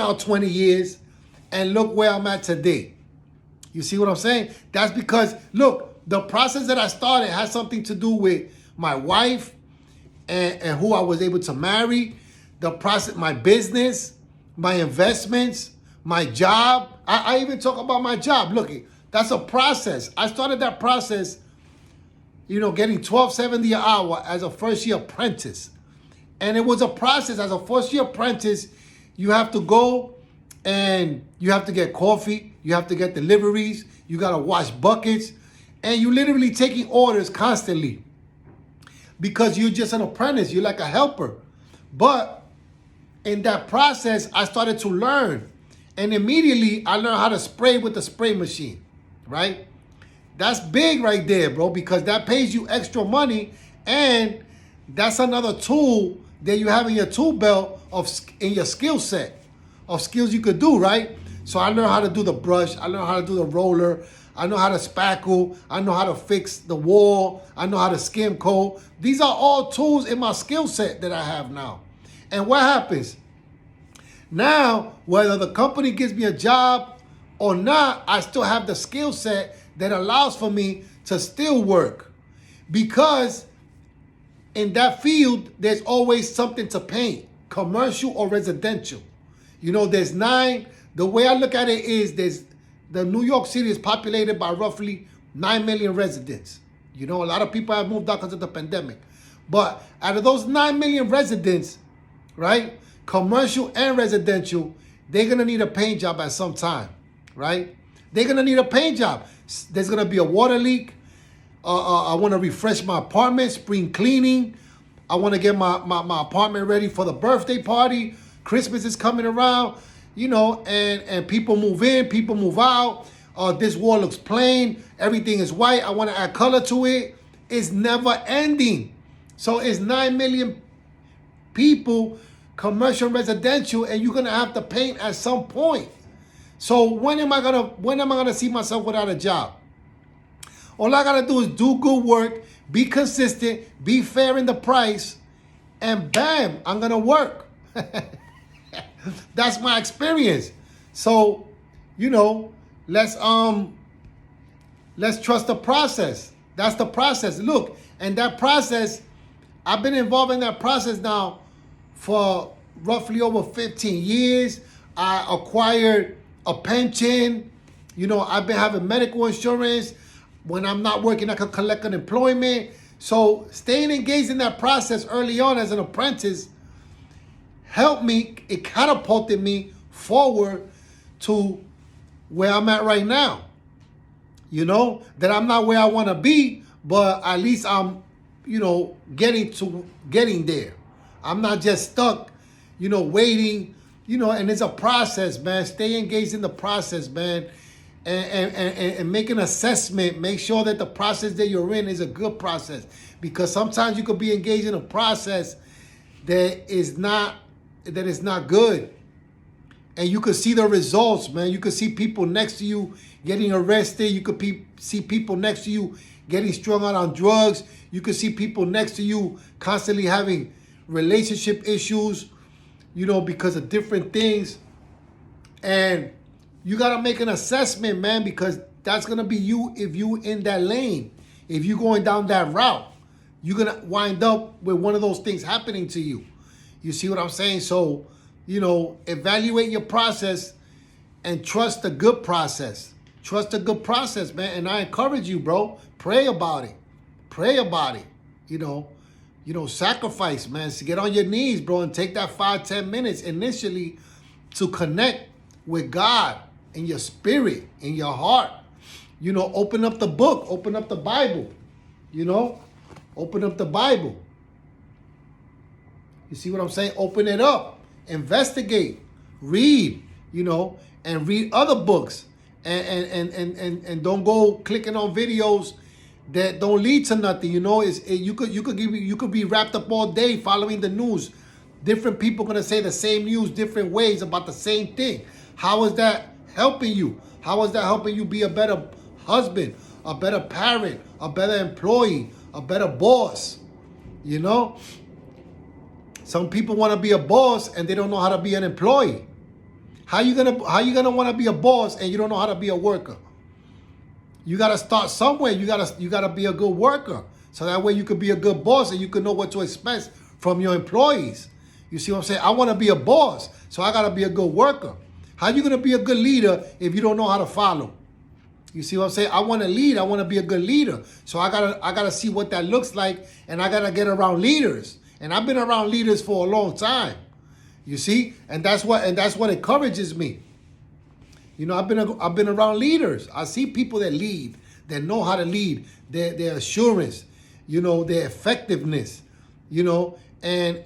now 20 years, and look where I'm at today. You see what I'm saying? That's because, look, the process that I started has something to do with my wife and who I was able to marry, the process, my business, my investments, my job. I even talk about my job. Look, that's a process. I started that process, getting $12.70 an hour as a first-year apprentice. And it was a process. As a first-year apprentice, you have to go and you have to get coffee. You have to get deliveries. You got to wash buckets. And you literally taking orders constantly because you're just an apprentice. You're like a helper. But in that process, I started to learn. And immediately, I learned how to spray with the spray machine, right? That's big right there, bro, because that pays you extra money. And that's another tool that you have in your tool belt in your skill set of skills you could do, right? So I learned how to do the brush. I learned how to do the roller. I know how to spackle. I know how to fix the wall. I know how to skim coat. These are all tools in my skill set that I have now. And what happens? Now, whether the company gives me a job or not, I still have the skill set that allows for me to still work. Because in that field, there's always something to paint, commercial or residential. There's 9. The way I look at it is the New York City is populated by roughly 9 million residents. A lot of people have moved out because of the pandemic. But out of those 9 million residents, right, commercial and residential, they're going to need a paint job at some time, right? They're going to need a paint job. There's going to be a water leak. I want to refresh my apartment, spring cleaning. I want to get my apartment ready for the birthday party. Christmas is coming around, and people move in, people move out. This wall looks plain. Everything is white. I want to add color to it. It's never ending. So it's 9 million people, commercial and residential, and you're going to have to paint at some point. So when am I gonna see myself without a job? All I gotta do is do good work, be consistent, be fair in the price, and bam, I'm gonna work. That's my experience. So, let's trust the process. That's the process. Look, and that process, I've been involved in that process now for roughly over 15 years. I acquired a pension. I've been having medical insurance. When I'm not working, I can collect unemployment. So staying engaged in that process early on as an apprentice helped me. It catapulted me forward to where I'm at right now. That I'm not where I want to be, but at least I'm, getting there. I'm not just stuck, waiting, and it's a process, man. Stay engaged in the process, man. And make an assessment. Make sure that the process that you're in is a good process. Because sometimes you could be engaged in a process that is not good. And you could see the results, man. You could see people next to you getting arrested. You could see people next to you getting strung out on drugs. You could see people next to you constantly having relationship issues, because of different things. And you got to make an assessment, man, because that's going to be you if you in that lane. If you're going down that route, you're going to wind up with one of those things happening to you. You see what I'm saying? So, evaluate your process and trust the good process. Trust the good process, man. And I encourage you, bro. Pray about it. Pray about it. Sacrifice, man. So get on your knees, bro, and take that 5-10 minutes initially to connect with God in your spirit, in your heart. Open up the book, open up the Bible. Open up the Bible. You see what I'm saying? Open it up. Investigate. Read, and read other books. And don't go clicking on videos that don't lead to nothing. You could be wrapped up all day following the news. Different people gonna say the same news different ways about the same thing. How is that helping you? How is that helping you be a better husband, a better parent, a better employee, a better boss? Some people want to be a boss and they don't know how to be an employee. How you gonna want to be a boss and you don't know how to be a worker? You gotta start somewhere. You gotta be a good worker. So that way you could be a good boss and you could know what to expect from your employees. You see what I'm saying? I want to be a boss, so I gotta be a good worker. How you gonna be a good leader if you don't know how to follow? You see what I'm saying? I want to lead. I want to be a good leader. So I gotta see what that looks like, and I gotta get around leaders. And I've been around leaders for a long time. You see, and that's what encourages me. You know, I've been around leaders. I see people that lead, that know how to lead, their assurance, you know, their effectiveness, you know, and